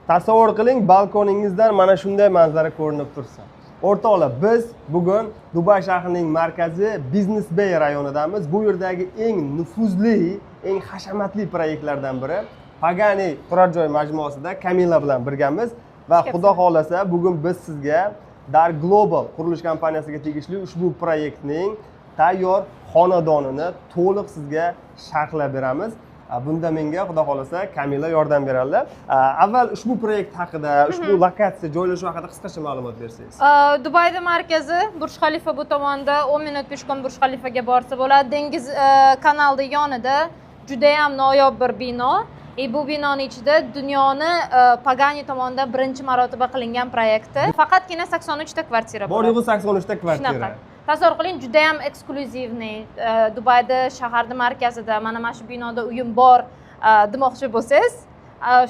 Tasavvur qiling, balkoningizdan mana shunday manzara ko'rinib tursa. O'rtoqlar, biz bugun Dubay shahrining markazi Business Bay rayonidamiz. Bu yerdagi eng nufuzli, eng hashamatli proyektlardan biri Pagani turar joy majmuasida Kamila bilan birgamiz va xudo xolasa bugun biz sizga Dar Global qurilish kompaniyasiga tegishli ushbu proyektning tayyor xonadonini to'liq sizga sharhlab beramiz. Bunda menga xudo xolasa Kamila yordam beradilar. Avval ushbu proyekt haqida, ushbu lokatsiya joylashuvi haqida qisqacha ma'lumot bersangiz. Dubayda markazi Burj Khalifa bu tomonda 10 minut peshqadam Burj Khalifaga borsa bo'ladi. Dengiz kanalda yonida juda ham noyob bir bino. Bu binoning ichida dunyoni Pagani tomonidan birinchi marotaba qilingan proyekti. Faqatgina 83 ta kvartira bor. Bor-yo'g'i 83 ta kvartira. Tasavvur qiling, juda ham eksklyuzivniy. Dubayda shaharda markazida mana shu binoda uyim bor demoqchi bo'lsangiz,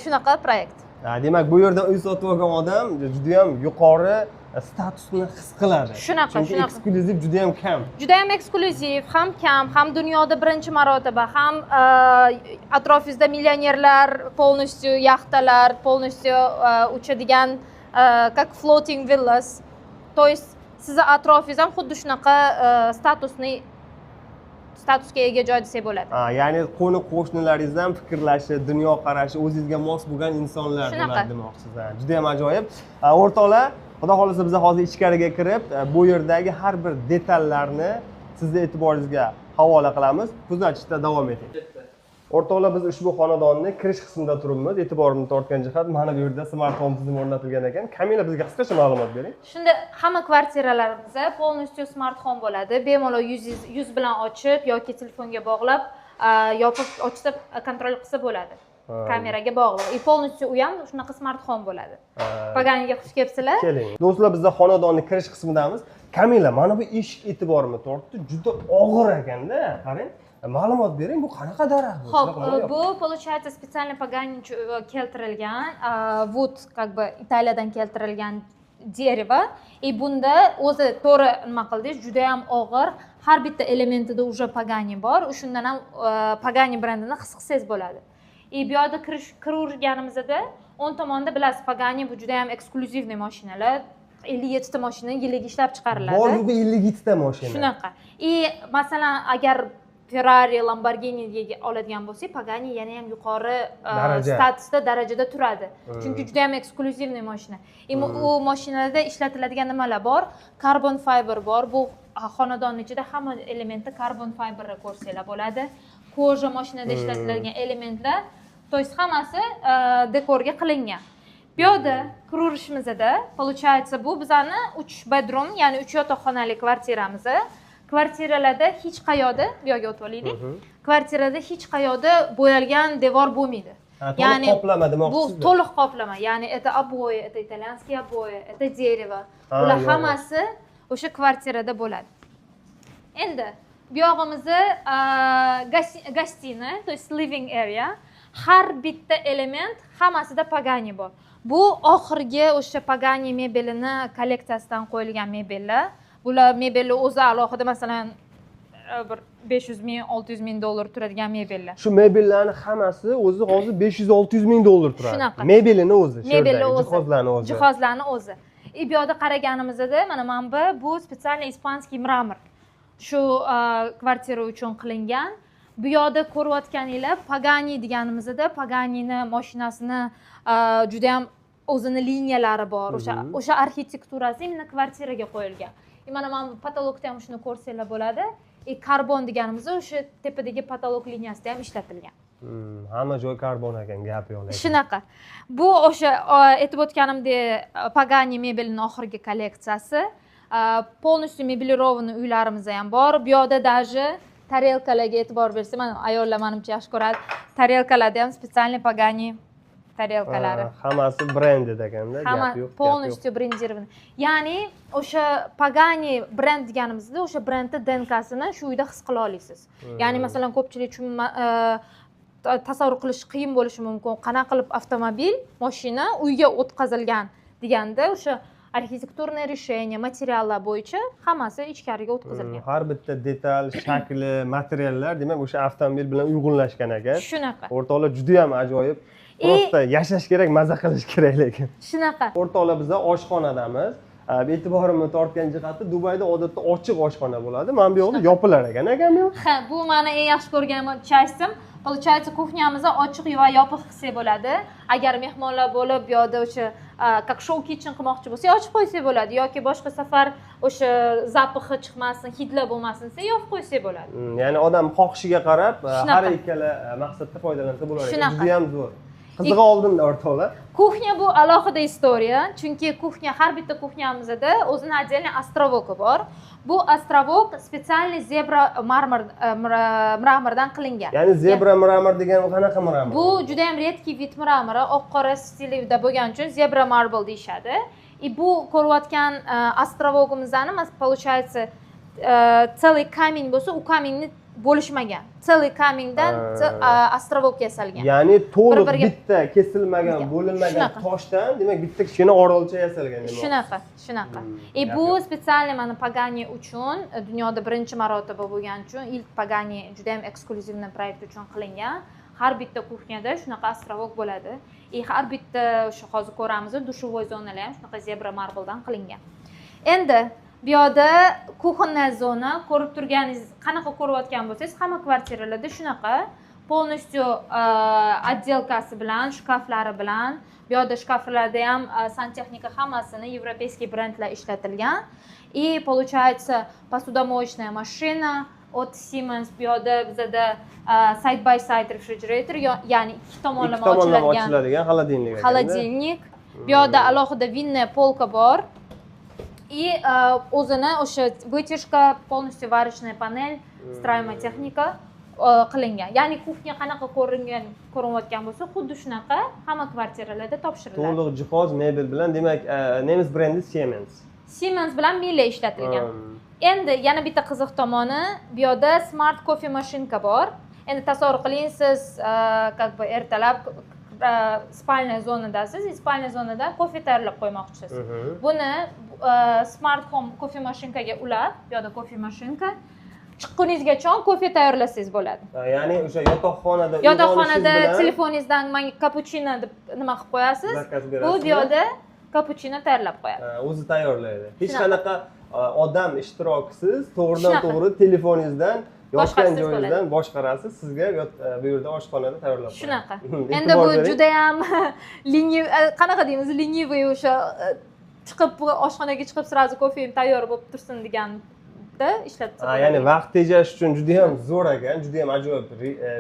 shunaqa proyekt. Demak, bu yerda uy sotib olgan odam juda ham yuqori statusni his qiladi. Shunaqa. Eksklyuziv juda ham kam. Juda ham eksklyuziv, ham kam, ham dunyoda birinchi marotaba, ham atrofingizda millionerlar, полностью yaxtalar, полностью uchadigan как floating villas. То есть sizni atrofingiz ham xuddi shunaqa statusga ega joy desak bo'ladi. Ya'ni qo'ni qo'shnilaringiz ham fikrlashi, dunyo qarashi o'zingizga mos bo'lgan insonlar bo'ladi demoqchisiz. Juda ham ajoyib. O'rtoqlar, xudo xolasa biz hozir ichkariga kirib, bu yerdagi har bir detallarni sizni e'tiboringizga havola qilamiz. Ko'z ochishda davom eting. O'rtoqlar, biz ushbu xonadonni kirish qismida turibmiz. E'tiborimni tortgan jihat mana bu yerda smart home tizimi o'rnatilgan ekan. Kamila bizga qisqacha ma'lumot bering. Shunda hamma kvartiralarimiz полностью smart home bo'ladi. Bemalol yuz bilan ochib yoki telefonga bog'lab, yopib ochsa kontrol qilsa bo'ladi. Kameraga bog'liq. Полностью u ham shunaqa smart home bo'ladi. Paganiga xush kelibsizlar. Keling. Do'stlar, bizda xonadonning kirish qismidamiz. Kamila, mana bu eshik e'tiborimni tortdi. Juda og'ir ekanda. Qarang. Ma'lumot bering, bu qanaqa daraxt? Xo'p, bu получается специально Pagani keltirilgan, wood как бы Italiyadan keltirilgan дерево. Bunda o'zi to'g'ri nima qildingiz, juda ham og'ir. Har bitta elementida уже Pagani bor. Shundan ham Pagani brendini his qilsangiz bo'ladi. Bu yerda kiraverganimizda o'ng tomonda bilasiz, Pagani bu juda ham eksklyuzivniy mashinalar. 57 ta mashina yiliga ishlab chiqariladi. Bor-yo'g'i 57 ta mashina. Shunaqa. Masalan, agar Ferrari, Lamborghini oladigan bo'lsak, Pagani yana ham yuqori statusda, darajada turadi. Chunki juda ham eksklyuzivniy mashina. U mashinalarda ishlatiladigan nimalar bor? Carbon fiber bor. Bu xonadonning ichida hamma elementda carbon fiberni ko'rsanglar bo'ladi. Koja mashinada ishlatiladigan elementlar, то есть hammasi dekorga qilingan. Bu yerda kiraverishimizda, получается, bu bizani 3 bedroom, ya'ni 3 yotoqxonali kvartiramiz. Kvartiralarda hech qayoqda, bu yerga o'tib olaylik. Kvartirada hech qayoqda bo'yalgan devor bo'lmaydi. Ya'ni qoplama demoqchisiz. Bu to'liq qoplama. Ya'ni это обои, это итальянские обои, это дерево. Bular hammasi o'sha kvartirada bo'ladi. Endi bu yog'imizda gostina, то есть living area. Har bitta element hammasida Pagani bor. Bu oxirgi o'sha Pagani mebelini kolleksiyasidan qo'yilgan mebellar. Bular mebelni o'zi alohida, masalan, bir 500 ming, 600 ming dollar turadigan mebellar. Shu mebellarni hammasi o'zi hozir 500-600 ming dollar turadi. Shunaqa. Mebelini o'zi, jihozlarni o'zi. Jihozlarni o'zi. Bu yerda qaraganimizda mana bu специальный испанский mramor. Shu kvartira uchun qilingan. Bu yerda ko'rayotganinglar Pagani deganimizda Paganini mashinasini juda ham o'zini liniyalari bor. O'sha arxitekturasi mana kvartiraga qo'yilgan. Mana patologda ham shuni ko'rsanglar bo'ladi. Karbon deganimiz o'sha tepadagi patolog liniyasida ham ishlatilgan. Hamma joy karbon ekan, gap yo'q. Shunaqa. Bu o'sha aytib o'tganimdek Pagani mebelining oxirgi kolleksiyasi. Полностью мебелированный uylarimiz ham bor. Bu yerda даже tarelkalarga e'tibor bersa, mana ayollar menimcha yaxshi ko'radi. Tarelkalarda ham специальный Pagani tarelkalari. Hammasi brended ekanda, gap yo'q. Полностью брендированный. Ya'ni o'sha Pagani brend deganimizda o'sha brendning DNKsini shu uyda his qila olasiz. Ya'ni masalan ko'pchilik uchun tasavvur qilish qiyin bo'lishi mumkin. Qanaqa qilib avtomobil, mashina uyga o'tkazilgan deganda o'sha arxitekturniy решение, materiallar bo'yicha hammasi ichkariga o'tkazilgan. Har bitta detal, shakli, materiallar, demak o'sha avtomobil bilan uyg'unlashgan ekan. Shunaqa. O'rtoqlar juda ham ajoyib. Просто yashash kerak, maza qilish kerak lekin. Shunaqa. O'rtoqlar biz oshxonadamiz. E'tiborimni tortgan jihati Dubayda odatda ochiq oshxona bo'ladi. Mana bu yoqda yopilar ekan, akam yo'q. Ha, bu meni eng yaxshi ko'rgan частьim. Получается, kuxnyamizni ochiq va yopiq qilsak bo'ladi. Agar mehmonlar bo'lib, bu yerda o'sha как show kitchen qilmoqchi bo'lsa, ochib qo'ysak bo'ladi yoki boshqa safar o'sha zapihi chiqmasin, hidlar bo'lmasin desa yopib qo'ysak bo'ladi. Ya'ni odam xohishiga qarab har ikkala maqsadda foydalansa bo'lar ekan. Juda ham zo'r. Qizig'i oldinda o'rtoqlar. Kuxnya bu alohida istoriya, chunki kuxnya har bitta kuxnyamizda o'zini отдельный островоgi bor. Bu ostrovok специальный zebra mramordan qilingan. Ya'ni zebra mramor degan qanaqa mramor? Bu juda ham redki vid mramori, oq-qora stilida bo'lgani uchun zebra marble deyshadi. Bu ko'rayotgan ostrovogimizni, получается, целый камень bo'lsa, u kamenni bo'lishmagan. Целый каменьdan ostrovok yasalgan. Ya'ni to'liq bitta kesilmagan, bo'linmagan toshdan, demak bitta kichkina orolcha yasalgan demak. Shunaqa. Bu специально mana Pagani uchun dunyoda birinchi marotaba bo'lgani uchun ilk Pagani juda ham eksklyuzivniy proyekt uchun qilingan. Har bitta kuxnyada shunaqa ostrovok bo'ladi. Har bitta o'sha hozir ko'ramiz, dushovoy zonalar ham shunaqa zebra marbledan qilingan. Endi bu yerda kuxonная zona ko'rib turganingiz, qanaqa ko'rayotgan bo'lsangiz, hamma kvartiralarda shunaqa полностью отделкasi bilan, shkaflari bilan, bu yerda shkaflarda ham santexnika hammasini европейский brendlar ishlatilgan. И получается посудомоечная машина от Siemens, bu yerda bizada side by side refrigerator, ya'ni ikki tomonlama ochiladigan холодильник. Bu yerda alohida vinная polka bor. И o'zini o'sha вытяжка, полностью варочная панель, строимая техника qilingan. Ya'ni kuxnya qanaqa ko'rinayotgan bo'lsa, xuddi shunaqa hamma kvartiralarda topshiriladi. To'liq jihoz, mebel bilan, demak, nemis brendi Siemens. Siemens bilan Miele ishlatilgan. Endi yana bitta qiziq tomoni, bu yerda smart coffee mashinka bor. Endi tasavvur qiling, siz как бы ertalab spalniya zonadasiz, spalniya zonada kofe tayyorlab qo'ymoqchisiz. Buni smart home kofe mashinkaga ulab, bu yerda kofe mashinka, chiqquningizgacha kofe tayyorlasangiz bo'ladi. Ya'ni o'sha yotoqxonada telefoningizdan menga cappuccino deb nima qilib qo'yasiz. Bu yerda cappuccino tayyorlab qo'yadi. O'zi tayyorlaydi. Hech qanaqa odam ishtirokisiz, to'g'ridan-to'g'ri telefoningizdan yotgan joyingizdan boshqarasiz, sizga bu yerda oshxonada tayyorlab qo'yadi. Shunaqa. Endi bu juda ham qanaqa deymiz, ленивый o'sha chiqib oshxonaga chiqib sразу kofem tayyor bo'lib tursin deganda ishlatsa bo'ladi. Ya'ni vaqt tejash uchun juda ham zo'r ekan, juda ham ajoyib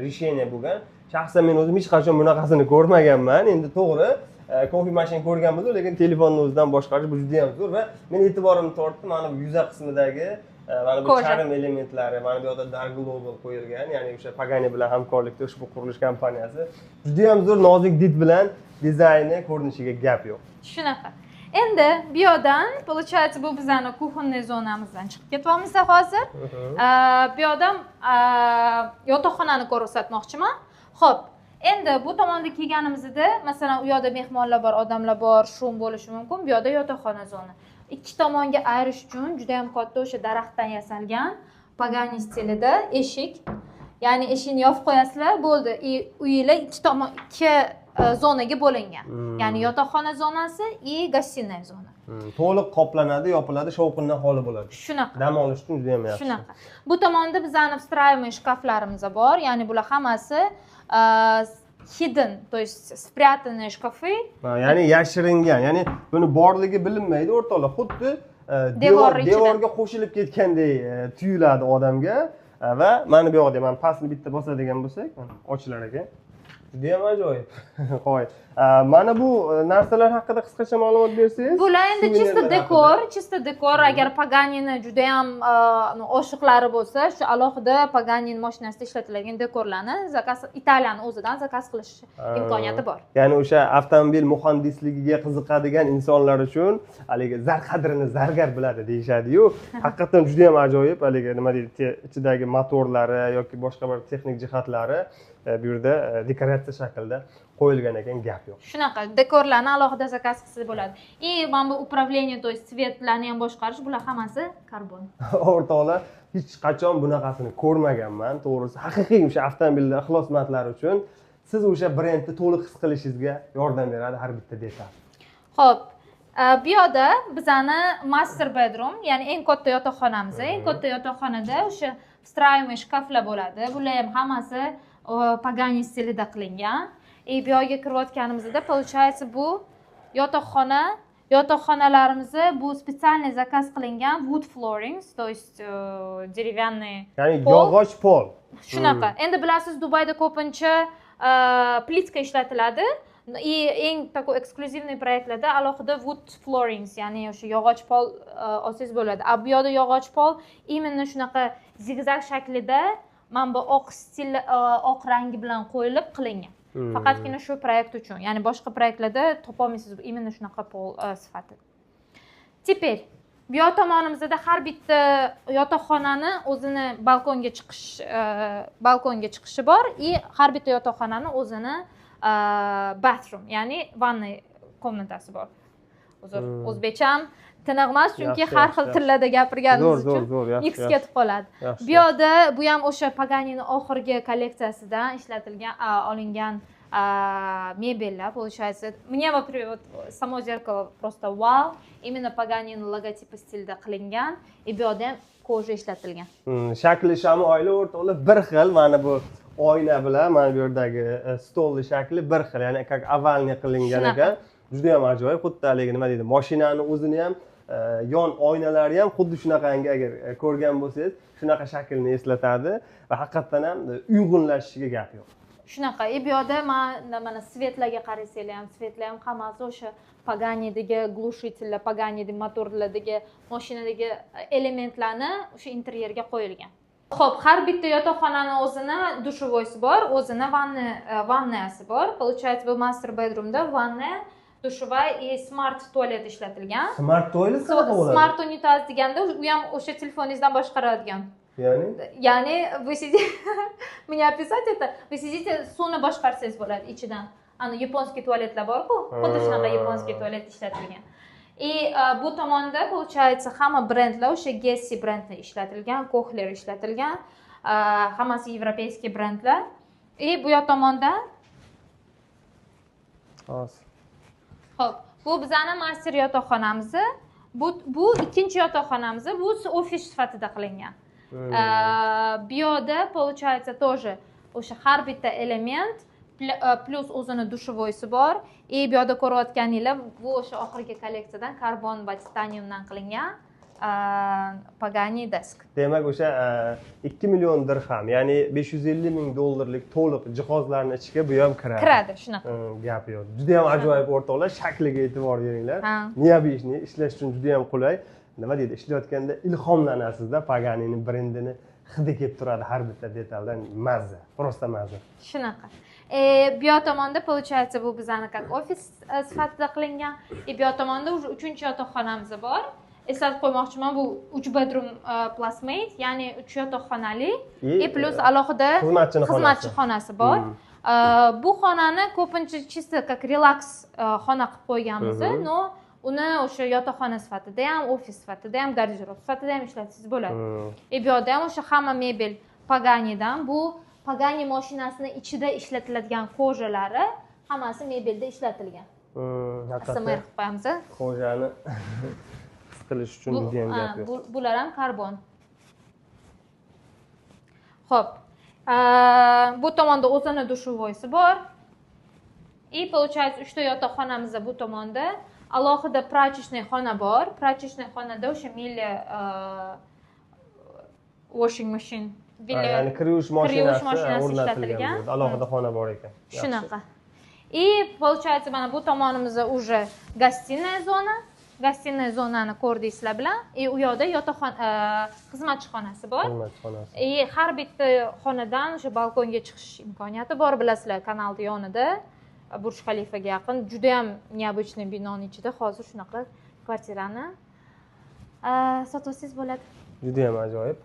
решение bo'lgan. Shaxsan men o'zim hech qachon bunaqasini ko'rmaganman. Endi to'g'ri, kofe mashin ko'rgan bo'ldim, lekin telefonni o'zidan boshqarish bu juda ham zo'r va men e'tiborimni tortdim mana bu yuza qismidagi mana bu charm elementlari, mana bu yerda Dark Global qo'yilgan, ya'ni o'sha Pagani bilan hamkorlikda ushbu qurilish kompaniyasi juda ham zo'r nozik did bilan dizayni, ko'rinishiga gap yo'q. Shunaqa. Endi bu yerdan, получается, bu bizani kuxonniy zonamizdan chiqib ketyapmiz hozir. Bu yerdan yotoqxonani ko'rsatmoqchiman. Xo'p, endi bu tomonda kelganimizda, masalan, u yerda mehmonlar bor, odamlar bor, shum bo'lishi mumkin. Bu yerda yotoqxona zona. Ikki tomonga ayirish uchun juda ham katta o'sha daraxtdan yasalgan Pagani stilida eshik. Ya'ni eshikni yopib qo'yasizlar, bo'ldi. Uyinglar ikki zonaga bo'lingan. Ya'ni yotoqxona zonasi va гостиная zona. To'liq qoplanadi, yopiladi, shovqindan xoli bo'ladi. Shunaqa. Dam olish uchun juda ham yaxshi. Shunaqa. Bu tomonda bizning встраиваемый shkaflarimiz bor, ya'ni bular hammasi hidden, то есть спрятанные шкафы. Ya'ni yashiringan, ya'ni buni borligi bilinmaydi o'rtoqlar. Xuddi devorga qo'shilib ketgandek tuyuladi odamga va mana bu yoqda men pastni bitta bosadigan bo'lsak, ochilar ekan. Juda ham ajoyib. Qo'y. Mana bu narsalar haqida qisqacha ma'lumot bersangiz. Bular endi chista dekor. Agar Paganini juda ham oshiqlari bo'lsa, shu alohida Paganini mashinasida ishlatiladigan dekorlarni Italiyani o'zidan zakaz qilish imkoniyati bor. Ya'ni o'sha avtomobil muhandisligiga qiziqadigan insonlar uchun haligi zar qadrini zargar biladi deyshadi-yu. Haqiqatan juda ham ajoyib, haligi nima deydi, ichidagi motorlari yoki boshqa bir texnik jihatlari bu yerda dekoratsiya shaklida qo'yilgan ekan, gap yo'q. Shunaqa dekorlarni alohida zakaz qilsa bo'ladi. Mana bu управление, то есть svetlarni ham boshqarish, bular hammasi karbon. O'rtoqlar, hech qachon bunaqasini ko'rmaganman, to'g'risi. Haqiqiy o'sha avtomobilda ixlosmandlar uchun siz o'sha brendni to'liq his qilishingizga yordam beradi har bitta detal. Xo'p, bu yerda bizani master bedroom, ya'ni eng katta yotoqxonamiz. Eng katta yotoqxonada o'sha встраиваемый shkaflar bo'ladi. Bular ham hammasi Pagani stilida qilingan. Bu yerga kirayotganimizda получается bu yotoqxonalarimizni bu специальный zakaz qilingan wood floorings, то есть деревянный ya'ni yog'och pol. Shunaqa. Endi bilasiz, Dubayda ko'pincha plitka ishlatiladi. Eng такой eksklyuzivniy proyektlarda alohida wood floorings, ya'ni o'sha yog'och pol olsangiz bo'ladi. Bu yerda yog'och pol именно shunaqa zigzag shaklida mana bu oq rangi bilan qo'yilib qilingan. Faqatgina shu proyekt uchun. Ya'ni boshqa proyektlarda topolmaysiz именно shunaqa pol sifati. Teper bu yoq tomonimizda har bitta yotoqxonani o'zini balkonga chiqishi bor, har bitta yotoqxonani o'zini bathroom, ya'ni vanna komnatasi bor. O'zbekcham tiniq emas, chunki har xil tillarda gapirganimiz uchun mix ketib qoladi. Bu yerda bu ham o'sha Paganining oxirgi kolleksiyasidan ishlatilgan, olingan mebellar, получается. Мне вот само зеркало просто вау. Именно Paganining logotipi stilida qilingan, bu yerda ham koja ishlatilgan. Shakli shami oila o'rtoqlar bir xil, mana bu oyna bilan mana bu yerdagi stolni shakli bir xil, ya'ni как ovalniy qilingan ekan. Juda ham ajoyib, xuddi haligi nima deydi, mashinani o'zini ham yon oynalari ham xuddi shunaqangi, agar ko'rgan bo'lsangiz, shunaqa shaklni eslatadi va haqiqatan ham uyg'unlashishiga gap yo'q. Shunaqa. Bu yerda mana svetlarga qarasanglar ham, svetlar ham hammasi o'sha Paganidagi глушительlar, Paganidagi motorlardagi, mashinadagi elementlarni o'sha interyerga qo'yilgan. Xo'p, har bitta yotoqxonani o'zini dushovoysi bor, o'zini vannasi bor. Получается, bu master bedroomda vanna, dushovay и smart tualet ishlatilgan. Smart toilet qanaqa bo'ladi? Smart unitaz deganda u ham o'sha telefoningizdan boshqaradigan. Ya'ni вы сидите, мне описать это, вы сидите, suvni boshqarsangiz bo'ladi ichidan. Ana yaponskiy tualetlar bor-ku, xuddi shunaqa yaponskiy tualet ishlatilgan. Bu tomonda получается hamma brendlar o'sha Gessi brendi ishlatilgan, Kohler ishlatilgan, hammasi yevropeyskiy brendlar. Bu yoq tomonda Xo'p, bu bizning master yotoqxonamiz. Bu ikkinchi yotoqxonamiz, bu ofis sifatida qilingan. Bu yerda получается тоже o'sha har bitta element plus o'zini dushovoysi bor. Bu yerda ko'rayotganinglar bu o'sha oxirgi kolleksiyadan karbon va titaniumdan qilingan Pagani desk. Demak, o'sha 2 million dirham, ya'ni 550 ming dollarlik to'liq jihozlarning ichiga bu ham kiradi. Kiradi, shunaqa. Gap yo'q. Juda ham ajoyib o'rtoqlar, shakliga e'tibor beringlar. Neobishni ishlash uchun juda ham qulay. Nima deydi, ishlayotganda ilhomlanasizda, Paganining brendini hidi kelib turadi har bitta detaldan, mazza, просто mazza. Shunaqa. Bu yoq tomonda получается bu bizning как ofis sifatida qilingan. Bu yoq tomonda уже 3-chi yotoqxonamiz bor. Eslatib qo'ymoqchiman, bu 3 bedroom plus maid, ya'ni 3 yotoqxonali, plus alohida xizmatchi xonasi bor. Bu xonani ko'pincha чисто как relax xona qilib qo'yganmiz, но uni o'sha yotoqxona sifatida ham, ofis sifatida ham, garderob sifatida ham ishlatsangiz bo'ladi. Bu yerda ham o'sha hamma mebel Paganidan, bu Pagani mashinasini ichida ishlatiladigan kojalari hammasi mebelda ishlatilgan. ASMR qilib qo'yamiz. Kojani his qilish uchun juda ham gap yo'q. Bular ham karbon. Xo'p. Bu tomonda o'zini dushovoysi bor. Получается, 3 ta yotoqxonamiz bu tomonda. Alohida prachечный xona bor. Prachечный xonada o'sha milli washing machine, ya'ni kir yuvish mashinasi o'rnatilgan, alohida xona bor ekan. Shunaqa. Получается, mana bu tomonimizda уже гостиная zona. Гостиная zonani ko'rdingizlar bilan. U yoqda yotoqxona, xizmatchi xonasi bor. Xizmatchi xonasi. Har bitta xonadan o'sha balkonga chiqish imkoniyati bor, bilasizlar, kanalning yonida. Burj Xalifaga yaqin, juda ham необычный binoning ichida hozir shunaqa kvartirani sotsangiz bo'ladi. Juda ham ajoyib.